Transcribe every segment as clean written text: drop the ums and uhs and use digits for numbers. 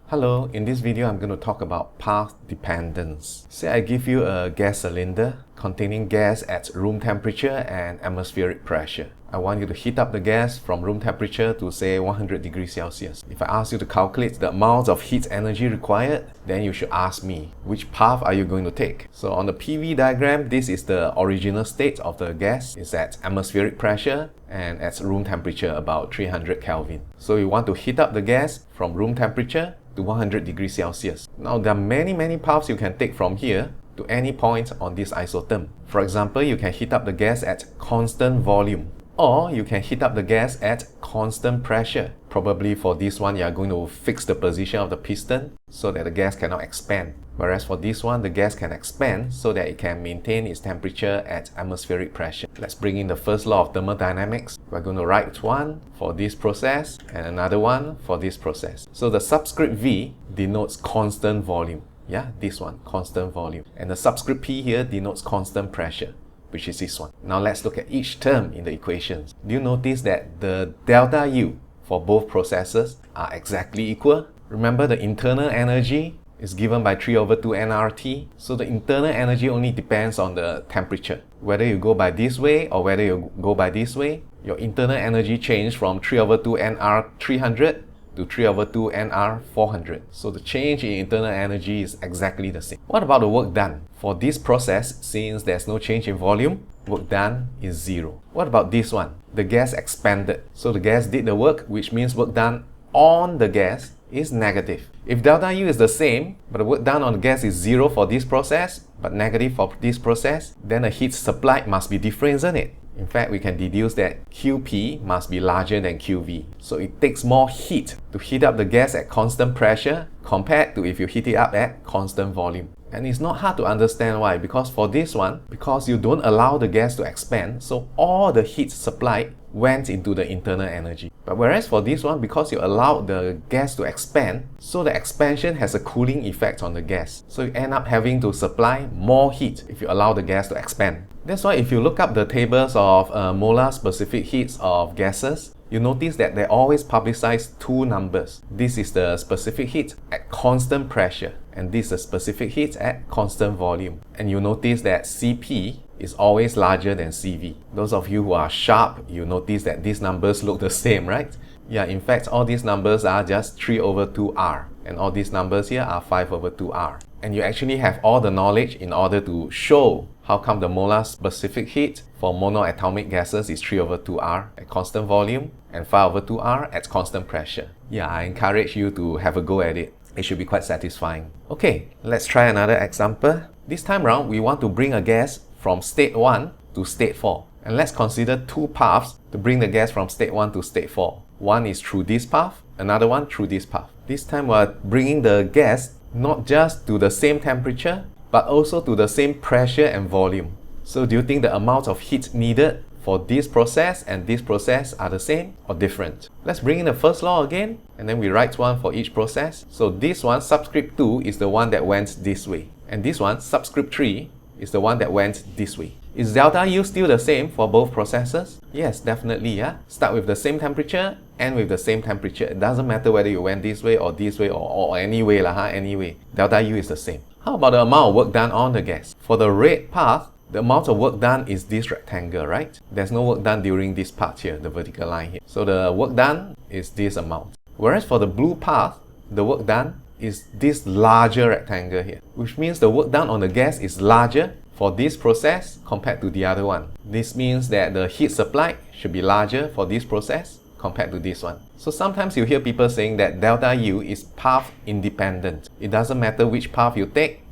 Hello, in this video I'm going to talk about path dependence. Say I give you a gas cylinder containing gas at room temperature and atmospheric pressure. I want you to heat up the gas from room temperature to say 100 degrees Celsius. If I ask you to calculate the amount of heat energy required, then you should ask me, which path are you going to take? So on the PV diagram, this is the original state of the gas. It's at atmospheric pressure and at room temperature about 300 Kelvin. So you want to heat up the gas from room temperature to 100 degrees Celsius. Now there are many paths you can take from here to any point on this isotherm. For example, you can heat up the gas at constant volume, or you can heat up the gas at constant pressure. Probably for this one, you are going to fix the position of the piston so that the gas cannot expand. Whereas for this one, the gas can expand so that it can maintain its temperature at atmospheric pressure. Let's bring in the first law of thermodynamics. We're going to write one for this process and another one for this process. So the subscript V denotes constant volume. Yeah, this one, constant volume. And the subscript P here denotes constant pressure, which is this one. Now let's look at each term in the equations. Do you notice that the delta U for both processes are exactly equal? Remember, the internal energy is given by 3 over 2 nRT. So the internal energy only depends on the temperature. Whether you go by this way or whether you go by this way, your internal energy changed from 3 over 2 nR 300 to 3 over 2 nR 400. So the change in internal energy is exactly the same. What about the work done? For this process, since there's no change in volume, work done is 0. What about this one? The gas expanded. So the gas did the work, which means work done on the gas is negative. If delta U is the same, but the work done on the gas is 0 for this process, but negative for this process, then the heat supplied must be different, isn't it? In fact, we can deduce that QP must be larger than QV. So it takes more heat to heat up the gas at constant pressure compared to if you heat it up at constant volume. And it's not hard to understand why, because for this one, because you don't allow the gas to expand, so all the heat supplied went into the internal energy. But whereas for this one, because you allowed the gas to expand, so the expansion has a cooling effect on the gas. So you end up having to supply more heat if you allow the gas to expand. That's why if you look up the tables of molar specific heats of gases, you notice that they always publicize two numbers. This is the specific heat at constant pressure, and this is the specific heat at constant volume. And you notice that Cp is always larger than Cv. Those of you who are sharp, you notice that these numbers look the same, right? Yeah, in fact, all these numbers are just 3 over 2R, and all these numbers here are 5 over 2R. And you actually have all the knowledge in order to show how come the molar specific heat for monoatomic gases is 3 over 2R at constant volume and 5 over 2R at constant pressure. Yeah, I encourage you to have a go at it. It should be quite satisfying. Okay, let's try another example. This time round, we want to bring a gas from state 1 to state 4. And let's consider two paths to bring the gas from state 1 to state 4. One is through this path, another one through this path. This time we're bringing the gas not just to the same temperature, but also to the same pressure and volume. So do you think the amount of heat needed for this process and this process are the same or different? Let's bring in the first law again, and then we write one for each process. So this one, subscript 2, is the one that went this way. And this one, subscript 3, is the one that went this way. Is delta U still the same for both processes? Yes, definitely, yeah. Start with the same temperature, end with the same temperature. It doesn't matter whether you went this way or any way anyway. Delta U is the same. How about the amount of work done on the gas? For the red path, the amount of work done is this rectangle, right? There's no work done during this part here, the vertical line here. So the work done is this amount. Whereas for the blue path, the work done is this larger rectangle here, which means the work done on the gas is larger for this process compared to the other one. This means that the heat supplied should be larger for this process compared to this one. So sometimes you hear people saying that delta U is path independent. It doesn't matter which path you take,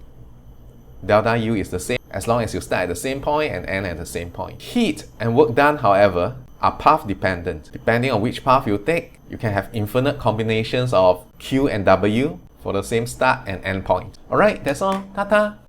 delta U is the same as long as you start at the same point and end at the same point. Heat and work done, however, are path dependent. Depending on which path you take, you can have infinite combinations of Q and W for the same start and end point. Alright, that's all. Ta-ta!